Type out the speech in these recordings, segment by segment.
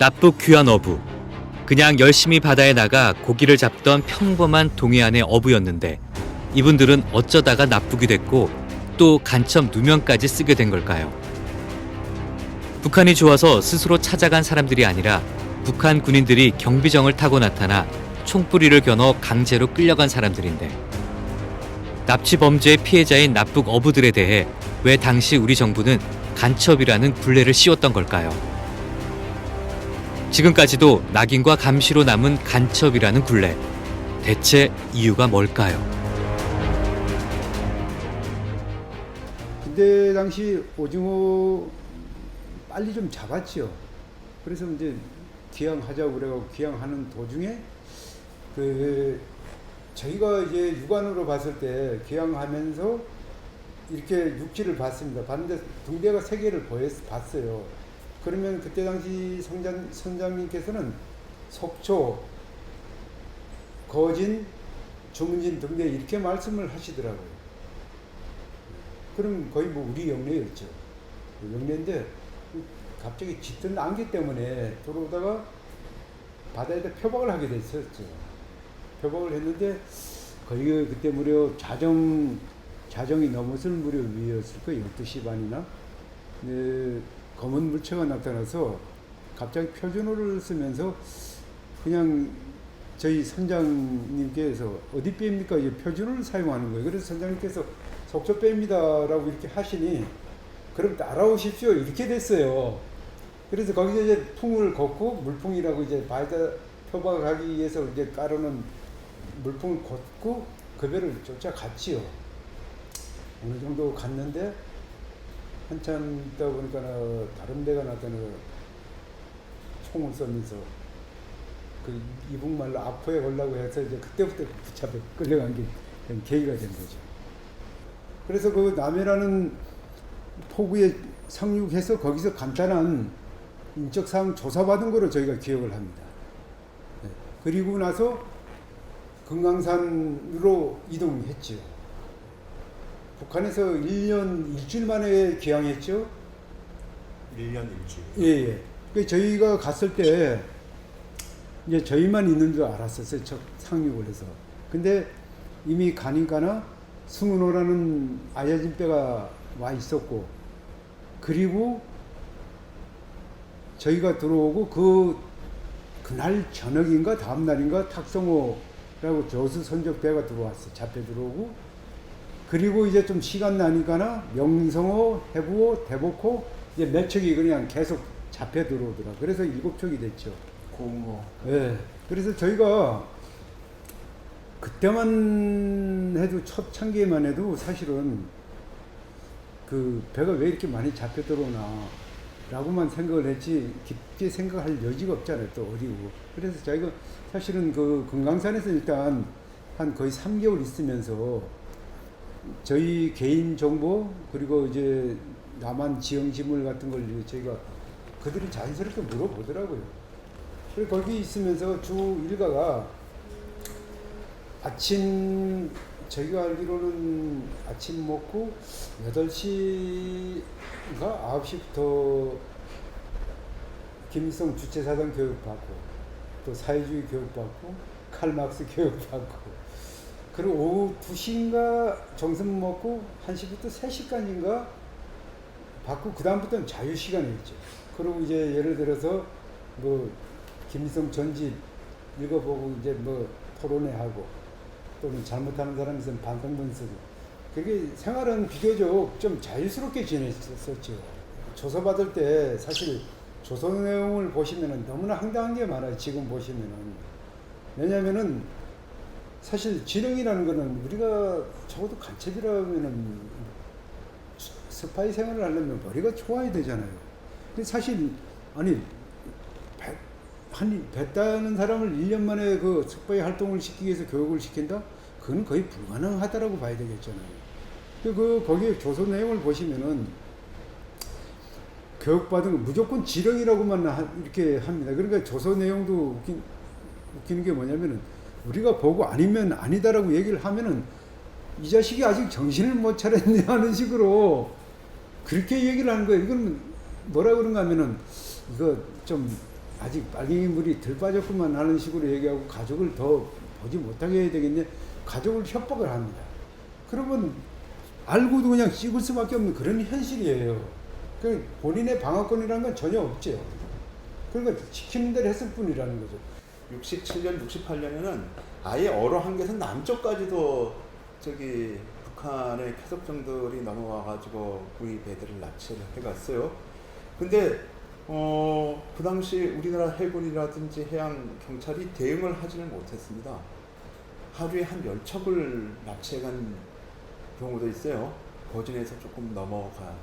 납북 귀환 어부. 그냥 열심히 바다에 나가 고기를 잡던 평범한 동해안의 어부였는데 이분들은 어쩌다가 납북이 됐고 또 간첩 누명까지 쓰게 된 걸까요? 북한이 좋아서 스스로 찾아간 사람들이 아니라 북한 군인들이 경비정을 타고 나타나 총뿌리를 겨눠 강제로 끌려간 사람들인데 납치 범죄의 피해자인 납북 어부들에 대해 왜 당시 우리 정부는 간첩이라는 굴레를 씌웠던 걸까요? 지금까지도 낙인과 감시로 남은 간첩이라는 굴레. 대체 이유가 뭘까요? 그때 당시 오징어 빨리 좀 잡았지요. 그래서 이제 귀향하자고 그래가지고 귀향하는 도중에 저희가 이제 육안으로 봤을 때 귀향하면서 이렇게 육지를 봤습니다. 봤는데 등대가 3개를 봤어요. 그러면 그때 당시 선장님께서는 속초, 거진, 주문진 등대 이렇게 말씀을 하시더라고요. 그럼 거의 뭐 우리 영내였죠. 영내인데 갑자기 짙은 안개 때문에 들어오다가 바다에다 표박을 하게 됐었죠. 표박을 했는데 거의 그때 무려 자정이 넘었을 무렵 위였을 거예요. 12시 반이나. 검은 물체가 나타나서 갑자기 표준어를 쓰면서 그냥 저희 선장님께서 어디 빼입니까? 이제 표준어를 사용하는 거예요. 그래서 선장님께서 속초 빼입니다라고 이렇게 하시니 그럼 따라오십시오 이렇게 됐어요. 그래서 거기서 이제 풍을 걷고 물풍이라고 이제 바다 표박하기 위해서 이제 깔아놓은 물풍을 걷고 그 배를 쫓아갔지요. 어느 정도 갔는데 한참 있다 보니까 다른 배가 나타나 총을 쏘면서 그 이북말로 아포에 걸라고 해서 이제 그때부터 붙잡혀 끌려간 게 계기가 된 거죠. 그래서 그 남해라는 포구에 상륙해서 거기서 간단한 인적사항 조사받은 거로 저희가 기억을 합니다. 네. 그리고 나서 금강산으로 이동했죠. 북한에서 1년 일주일 만에 귀향했죠. 1년 일주일. 예. 그 저희가 갔을 때 이제 저희만 있는 줄 알았었어요. 첫 상륙을 해서. 근데 이미 가니까나 승은호라는 아야진 배가 와 있었고, 그리고 저희가 들어오고 그날 저녁인가 다음 날인가 탁성호라고 조수 선적 배가 들어왔어. 잡혀 들어오고, 그리고 이제 좀 시간 나니까나 명성호, 해부호, 대복호 이제 몇 척이 그냥 계속 잡혀 들어오더라. 그래서 7척이 됐죠. 공호. 예. 그래서 저희가 그때만 해도 첫 창기에만 해도 사실은 그 배가 왜 이렇게 많이 잡혀 들어오나 라고만 생각을 했지 깊게 생각할 여지가 없잖아요. 또 어디고. 그래서 저희가 사실은 그 금강산에서 일단 한 거의 3개월 있으면서 저희 개인 정보 그리고 이제 남한 지형 지물 같은 걸 저희가 그들이 자연스럽게 물어보더라고요. 그리고 거기 있으면서 주 일과가 아침 저희가 알기로는 아침 먹고 8시인가 9시부터 김일성 주체사상 교육받고 또 사회주의 교육받고 칼막스 교육받고 그리고 오후 2시인가 점심 먹고 1시부터 3시까지인가 받고 그 다음부터는 자유시간이었죠. 그리고 이제 예를 들어서 뭐 김일성 전집 읽어보고 이제 뭐 토론회하고 또는 잘못하는 사람이 있으면 반성문 쓰고 그게 생활은 비교적 좀 자유스럽게 지냈었죠. 조사받을 때 사실 조서 내용을 보시면은 너무나 황당한 게 많아요. 지금 보시면은. 왜냐면은 사실 지령이라는 거는 우리가 적어도 간첩이라면은 스파이 생활을 하려면 머리가 좋아야 되잖아요. 근데 사실 아니 뱉다는 사람을 1년 만에 그 스파이 활동을 시키기 위해서 교육을 시킨다? 그건 거의 불가능하다라고 봐야 되겠잖아요. 거기에 조서 내용을 보시면은 교육받은 거 무조건 지령이라고만 이렇게 합니다. 그러니까 조서 내용도 웃기는 게 뭐냐면은 우리가 보고 아니면 아니다라고 얘기를 하면은 이 자식이 아직 정신을 못 차렸네 하는 식으로 그렇게 얘기를 하는 거예요. 이건 뭐라 그런가 하면은 이거 좀 아직 빨갱이 물이 덜 빠졌구만 하는 식으로 얘기하고 가족을 더 보지 못하게 해야 되겠네. 가족을 협박을 합니다. 그러면 알고도 그냥 씹을 수밖에 없는 그런 현실이에요. 그 본인의 방어권이라는 건 전혀 없죠. 그러니까 시키는 대로 했을 뿐이라는 거죠. 67년, 68년에는 아예 어로 한계에서 남쪽까지도 저기 북한의 캐속정들이 넘어와가지고 우리 배들을 납치를 해갔어요. 근데 그 당시 우리나라 해군이라든지 해양 경찰이 대응을 하지는 못했습니다. 하루에 한 10척을 납치해간 경우도 있어요. 거진에서 조금 넘어가,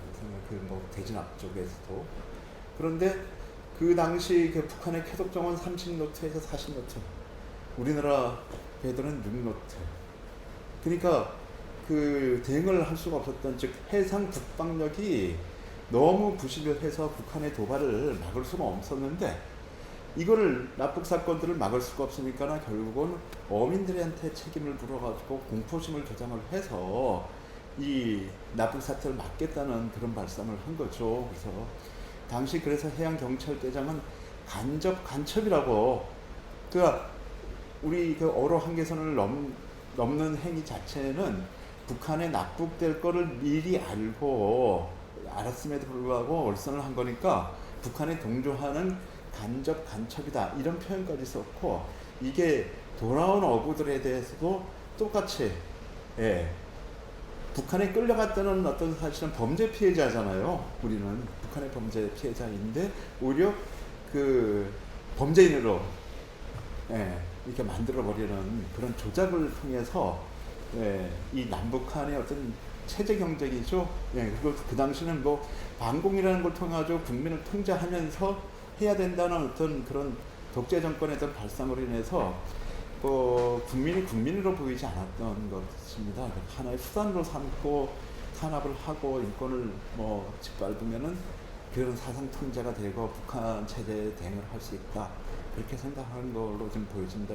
뭐 대진 앞쪽에서도. 그런데 그 당시 그 북한의 캐속정은 30노트에서 40노트, 우리나라 배들은 6노트. 그러니까 그 대응을 할 수가 없었던, 즉 해상 국방력이 너무 부실을 해서 북한의 도발을 막을 수가 없었는데, 이거를 납북 사건들을 막을 수가 없으니까 결국은 어민들한테 책임을 물어가지고 공포심을 조장을 해서 이 납북 사태를 막겠다는 그런 발상을 한 거죠. 그래서 해양 경찰대장은 간첩이라고, 그러니까 우리 그 어로 한계선을 넘는 행위 자체는 북한에 납북될 거를 미리 알았음에도 불구하고 얼선을 한 거니까 북한에 동조하는 간첩이다, 이런 표현까지 썼고, 이게 돌아온 어부들에 대해서도 똑같이, 북한에 끌려갔다는 어떤 사실은 범죄 피해자잖아요. 우리는 북한의 범죄 피해자인데 오히려 그 범죄인으로 이렇게 만들어버리는 그런 조작을 통해서 이 남북한의 어떤 체제 경쟁이죠. 그리고 그 당시는 뭐 반공이라는 걸 통해 가지고 국민을 통제하면서 해야 된다는 어떤 그런 독재 정권의 어떤 발상으로 인해서 국민이 국민으로 보이지 않았던 것입니다. 하나의 수단으로 삼고 탄압을 하고 인권을 뭐 짓밟으면은 그런 사상 통제가 되고 북한 체제에 대응을 할 수 있다, 그렇게 생각하는 걸로 좀 보여집니다.